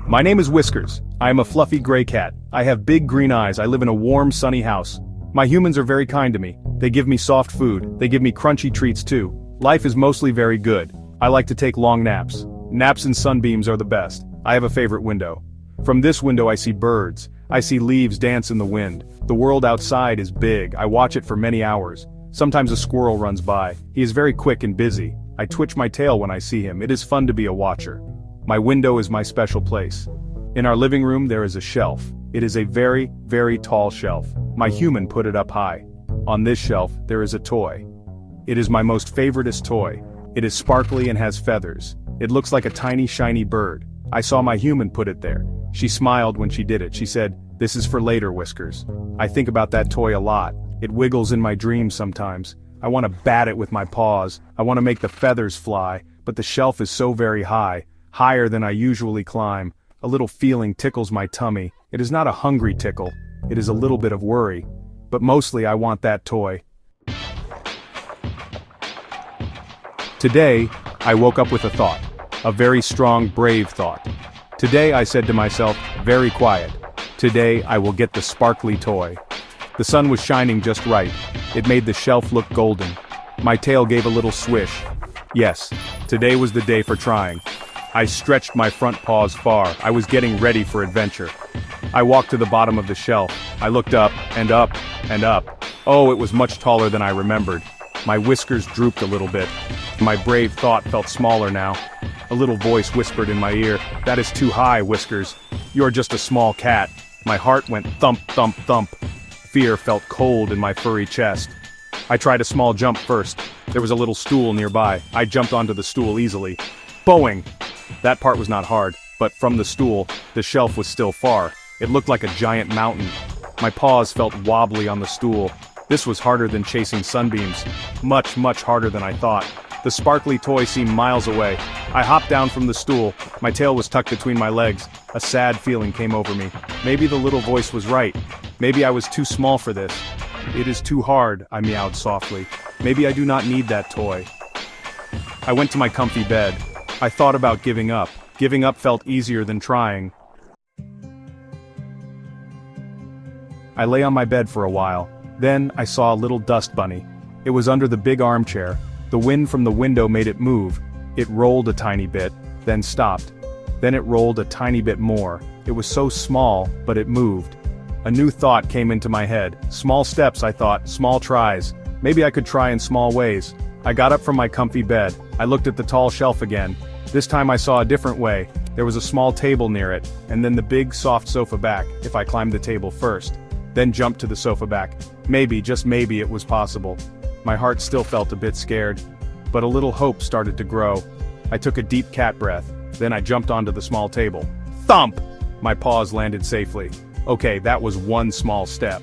My name is Whiskers. I am a fluffy gray cat. I have big green eyes. I live in a warm, sunny house. My humans are very kind to me. They give me soft food. They give me crunchy treats too. Life is mostly very good. I like to take long naps. Naps and sunbeams are the best. I have a favorite window. From this window I see birds. I see leaves dance in the wind. The world outside is big. I watch it for many hours. Sometimes a squirrel runs by. He is very quick and busy. I twitch my tail when I see him. It is fun to be a watcher. My window is my special place. In our living room there is a shelf. It is a very, very tall shelf. My human put it up high. On this shelf there is a toy. It is my most favoriteest toy. It is sparkly and has feathers. It looks like a tiny shiny bird. I saw my human put it there. She smiled when she did it. She said, "This is for later, Whiskers." I think about that toy a lot. It wiggles in my dreams sometimes. I want to bat it with my paws. I want to make the feathers fly, but the shelf is so very high, higher than I usually climb. A little feeling tickles my tummy. It is not a hungry tickle. It is a little bit of worry. But mostly I want that toy. Today, I woke up with a thought. A very strong, brave thought. Today I said to myself, very quiet. Today I will get the sparkly toy. The sun was shining just right. It made the shelf look golden. My tail gave a little swish. Yes, today was the day for trying. I stretched my front paws far. I was getting ready for adventure. I walked to the bottom of the shelf. I looked up, and up, and up. Oh, it was much taller than I remembered. My whiskers drooped a little bit. My brave thought felt smaller now. A little voice whispered in my ear, "That is too high, Whiskers. You're just a small cat." My heart went thump, thump, thump. Fear felt cold in my furry chest. I tried a small jump first. There was a little stool nearby. I jumped onto the stool easily. Boing! That part was not hard, but from the stool, the shelf was still far. It looked like a giant mountain. My paws felt wobbly on the stool. This was harder than chasing sunbeams. Much, much harder than I thought. The sparkly toy seemed miles away. I hopped down from the stool. My tail was tucked between my legs. A sad feeling came over me. Maybe the little voice was right. Maybe I was too small for this. "It is too hard," I meowed softly. "Maybe I do not need that toy." I went to my comfy bed. I thought about giving up. Giving up felt easier than trying. I lay on my bed for a while. Then I saw a little dust bunny. It was under the big armchair. The wind from the window made it move. It rolled a tiny bit, then stopped. Then it rolled a tiny bit more. It was so small, but it moved. A new thought came into my head. Small steps, I thought, small tries. Maybe I could try in small ways. I got up from my comfy bed. I looked at the tall shelf again. This time I saw a different way. There was a small table near it, and then the big soft sofa back, if I climbed the table first. Then jumped to the sofa back. Maybe, just maybe it was possible. My heart still felt a bit scared, but a little hope started to grow. I took a deep cat breath, then I jumped onto the small table. Thump! My paws landed safely. Okay, that was one small step.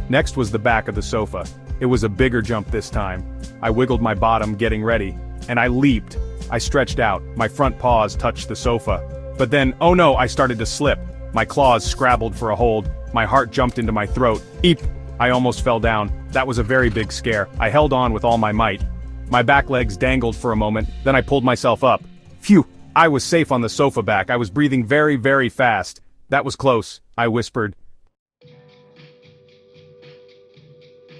Next was the back of the sofa. It was a bigger jump this time. I wiggled my bottom, getting ready, and I leaped. I stretched out, my front paws touched the sofa. But then, oh no, I started to slip. My claws scrabbled for a hold. My heart jumped into my throat. Eep! I almost fell down. That was a very big scare. I held on with all my might. My back legs dangled for a moment, then I pulled myself up. Phew! I was safe on the sofa back. I was breathing very, very fast. That was close, I whispered.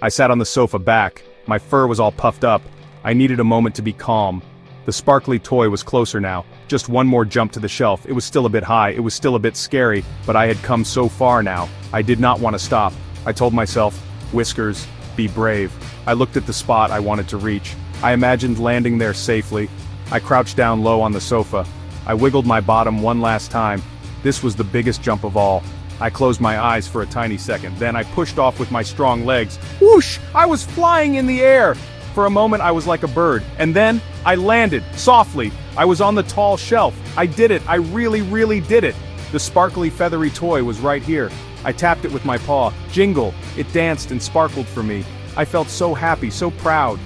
I sat on the sofa back. My fur was all puffed up. I needed a moment to be calm. The sparkly toy was closer now. Just one more jump to the shelf. It was still a bit high. It was still a bit scary, but I had come so far now. I did not want to stop. I told myself, Whiskers, be brave. I looked at the spot I wanted to reach. I imagined landing there safely. I crouched down low on the sofa. I wiggled my bottom one last time. This was the biggest jump of all. I closed my eyes for a tiny second, then I pushed off with my strong legs. Whoosh! I was flying in the air! For a moment I was like a bird, and then I landed, softly. I was on the tall shelf. I did it, I really, really did it. The sparkly feathery toy was right here. I tapped it with my paw. Jingle! It danced and sparkled for me. I felt so happy, so proud.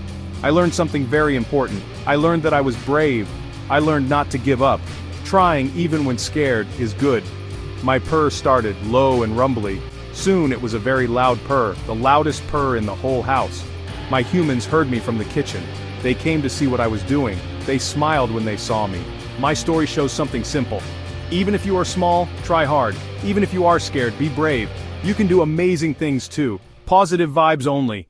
I learned something very important. I learned that I was brave. I learned not to give up. Trying, even when scared, is good. My purr started, low and rumbly. Soon it was a very loud purr, the loudest purr in the whole house. My humans heard me from the kitchen. They came to see what I was doing. They smiled when they saw me. My story shows something simple. Even if you are small, try hard. Even if you are scared, be brave. You can do amazing things too. Positive vibes only.